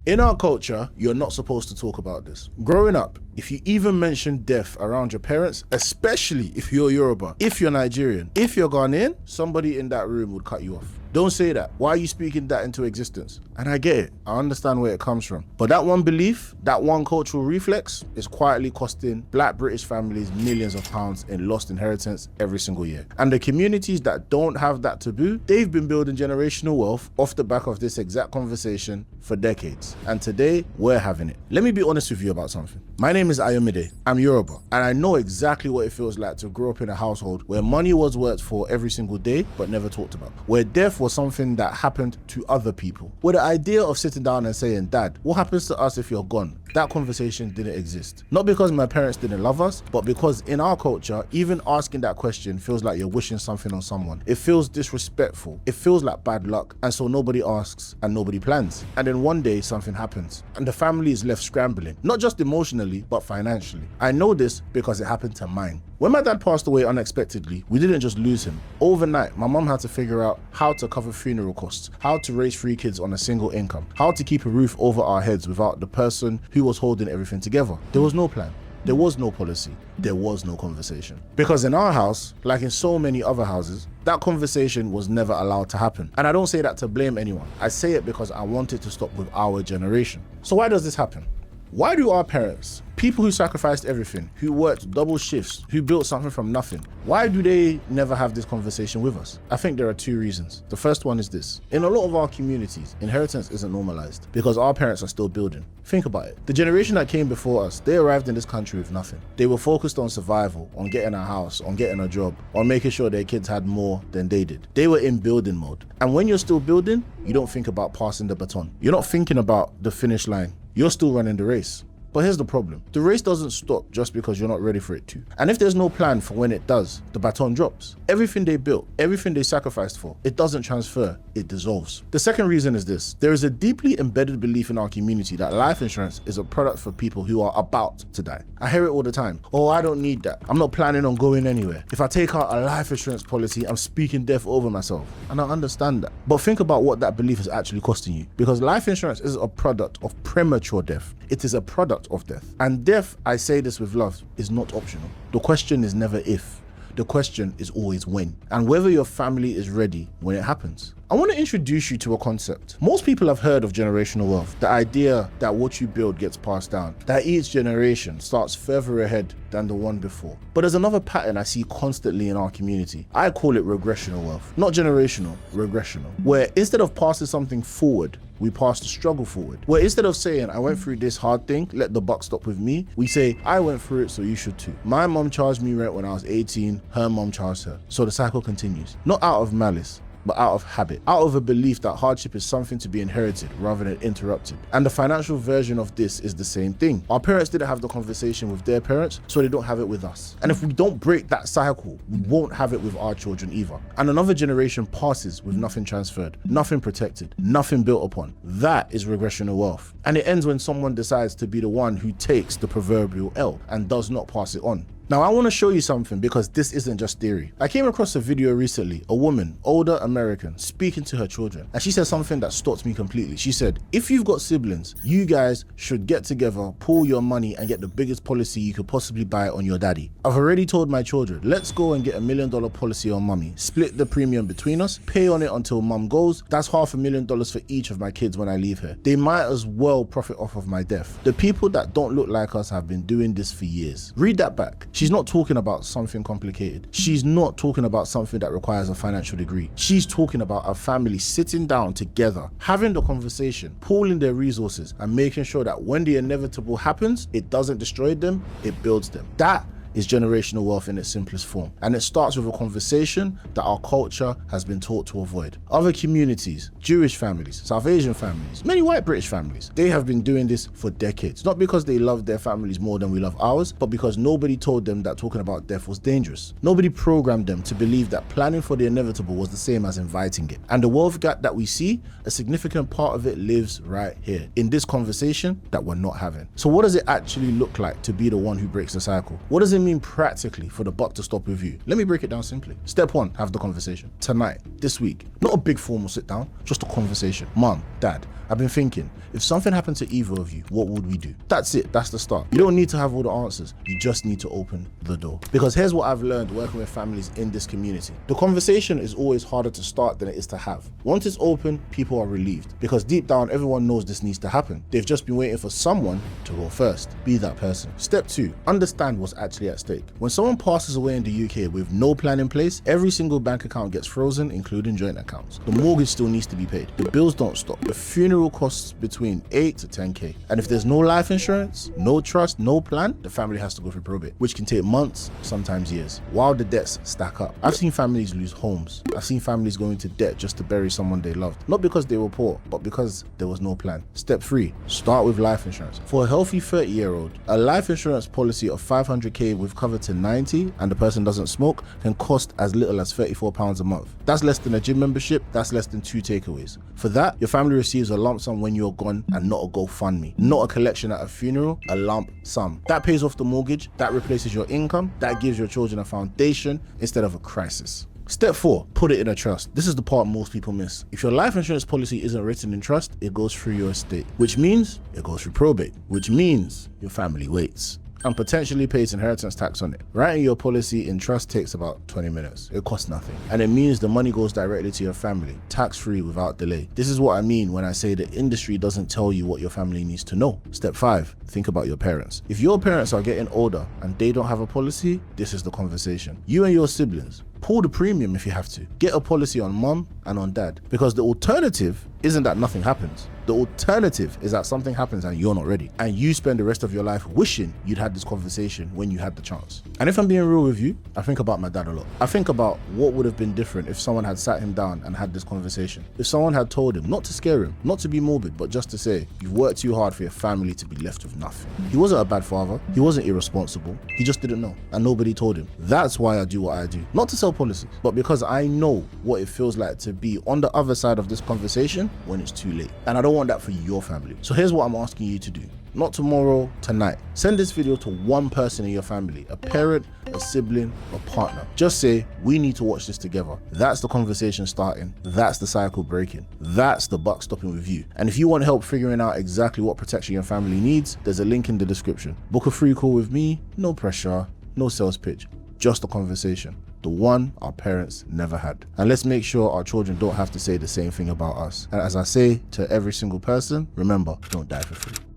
In our culture, you're not supposed to talk about this. Growing up, if you even mention death around your parents, especially if you're Yoruba, if you're Nigerian, if you're Ghanaian, somebody in that room would cut you off. Don't say that. Why are you speaking that into existence? And I get it. I understand where it comes from. But that one belief, that one cultural reflex is quietly costing Black British families millions of pounds in lost inheritance every single year. And the communities that don't have that taboo, they've been building generational wealth off the back of this exact conversation for decades. And today, we're having it. Let me be honest with you about something. My name is Ayomide. I'm Yoruba. And I know exactly what it feels like to grow up in a household where money was worked for every single day, but never talked about. Where death was something that happened to other people. Where the idea of sitting down and saying, Dad, what happens to us if you're gone? That conversation didn't exist. Not because my parents didn't love us, but because in our culture, even asking that question feels like you're wishing something on someone. It feels disrespectful. It feels like bad luck. And so nobody asks and nobody plans. And then one day something happens and the family is left scrambling, not just emotionally, but financially. I know this because it happened to mine. When my dad passed away unexpectedly, we didn't just lose him. Overnight, my mom had to figure out how to cover funeral costs, how to raise 3 kids on a single income, how to keep a roof over our heads without the person who was holding everything together. There was no plan. There was no policy. There was no conversation. Because in our house, like in so many other houses, that conversation was never allowed to happen. And I don't say that to blame anyone. I say it because I want it to stop with our generation. So why does this happen? Why do our parents, people who sacrificed everything, who worked double shifts, who built something from nothing, why do they never have this conversation with us? I think there are 2 reasons. The first one is this. In a lot of our communities, inheritance isn't normalized because our parents are still building. Think about it. The generation that came before us, they arrived in this country with nothing. They were focused on survival, on getting a house, on getting a job, on making sure their kids had more than they did. They were in building mode. And when you're still building, you don't think about passing the baton. You're not thinking about the finish line. You're still running the race. But here's the problem. The race doesn't stop just because you're not ready for it to. And if there's no plan for when it does, the baton drops. Everything they built, everything they sacrificed for, it doesn't transfer, it dissolves. The second reason is this. There is a deeply embedded belief in our community that life insurance is a product for people who are about to die. I hear it all the time. Oh, I don't need that. I'm not planning on going anywhere. If I take out a life insurance policy, I'm speaking death over myself. And I understand that. But think about what that belief is actually costing you. Because life insurance is a product of premature death. It is a product of death. And death, I say this with love, is not optional. The question is never if. The question is always when. And whether your family is ready when it happens. I want to introduce you to a concept. Most people have heard of generational wealth, the idea that what you build gets passed down, that each generation starts further ahead than the one before. But there's another pattern I see constantly in our community. I call it regressational wealth. Not generational, regressational. Where instead of passing something forward, we pass the struggle forward. Where instead of saying, I went through this hard thing, let the buck stop with me, we say, I went through it, so you should too. My mom charged me rent when I was 18, her mom charged her. So the cycle continues. Not out of malice, but out of habit, out of a belief that hardship is something to be inherited rather than interrupted. And the financial version of this is the same thing. Our parents didn't have the conversation with their parents, so they don't have it with us. And if we don't break that cycle, we won't have it with our children either. And another generation passes with nothing transferred, nothing protected, nothing built upon. That is regressational wealth. And it ends when someone decides to be the one who takes the proverbial L and does not pass it on. Now I want to show you something because this isn't just theory. I came across a video recently, a woman, older American, speaking to her children. And she said something that stopped me completely. She said, if you've got siblings, you guys should get together, pool your money and get the biggest policy you could possibly buy on your daddy. I've already told my children, let's go and get $1 million policy on mommy. Split the premium between us, pay on it until mom goes. That's $500,000 for each of my kids when I leave here. They might as well profit off of my death. The people that don't look like us have been doing this for years. Read that back. She's not talking about something complicated. She's not talking about something that requires a financial degree. She's talking about a family sitting down together, having the conversation, pooling their resources, and making sure that when the inevitable happens, it doesn't destroy them, it builds them. That is generational wealth in its simplest form. And it starts with a conversation that our culture has been taught to avoid. Other communities, Jewish families, South Asian families, many white British families, they have been doing this for decades. Not because they love their families more than we love ours, but because nobody told them that talking about death was dangerous. Nobody programmed them to believe that planning for the inevitable was the same as inviting it. And the wealth gap that we see, a significant part of it lives right here, in this conversation that we're not having. So what does it actually look like to be the one who breaks the cycle? What does it does it mean practically for the buck to stop with you? Let me break it down simply. Step 1, have the conversation. Tonight, this week, not a big formal sit down, just a conversation. Mom, dad, I've been thinking, if something happened to either of you, what would we do? That's it, that's the start. You don't need to have all the answers, you just need to open the door. Because here's what I've learned working with families in this community. The conversation is always harder to start than it is to have. Once it's open, people are relieved. Because deep down, everyone knows this needs to happen. They've just been waiting for someone to go first. Be that person. Step 2, understand what's actually at stake. When someone passes away in the UK with no plan in place, every single bank account gets frozen, including joint accounts. The mortgage still needs to be paid. The bills don't stop. The funeral costs between 8 to 10k. And if there's no life insurance, no trust, no plan, the family has to go through probate, which can take months, sometimes years, while the debts stack up. I've seen families lose homes. I've seen families go into debt just to bury someone they loved. Not because they were poor, but because there was no plan. Step 3, start with life insurance. For a healthy 30-year-old, a life insurance policy of 500k with cover to 90 and the person doesn't smoke can cost as little as £34 a month. That's less than a gym membership, that's less than 2 takeaways. For that, your family receives a lump sum when you're gone and not a GoFundMe. Not a collection at a funeral, a lump sum. That pays off the mortgage, that replaces your income, that gives your children a foundation instead of a crisis. Step 4, put it in a trust. This is the part most people miss. If your life insurance policy isn't written in trust, it goes through your estate, which means it goes through probate, which means your family waits and potentially pays inheritance tax on it. Writing your policy in trust takes about 20 minutes. It costs nothing. And it means the money goes directly to your family, tax-free without delay. This is what I mean when I say the industry doesn't tell you what your family needs to know. Step 5, think about your parents. If your parents are getting older and they don't have a policy, this is the conversation. You and your siblings, pull the premium if you have to. Get a policy on mom and on dad. Because the alternative isn't that nothing happens. The alternative is that something happens and you're not ready. And you spend the rest of your life wishing you'd had this conversation when you had the chance. And if I'm being real with you, I think about my dad a lot. I think about what would have been different if someone had sat him down and had this conversation. If someone had told him, not to scare him, not to be morbid, but just to say, you've worked too hard for your family to be left with nothing. He wasn't a bad father. He wasn't irresponsible. He just didn't know. And nobody told him. That's why I do what I do. Not to sell policies, but because I know what it feels like to be on the other side of this conversation when it's too late. And I don't want that for your family. So here's what I'm asking you to do. Not tomorrow, tonight. Send this video to one person in your family, a parent, a sibling, a partner. Just say, we need to watch this together. That's the conversation starting. That's the cycle breaking. That's the buck stopping with you. And if you want help figuring out exactly what protection your family needs, there's a link in the description. Book a free call with me, no pressure, no sales pitch, just a conversation. The one our parents never had. And let's make sure our children don't have to say the same thing about us. And as I say to every single person, remember, don't die for free.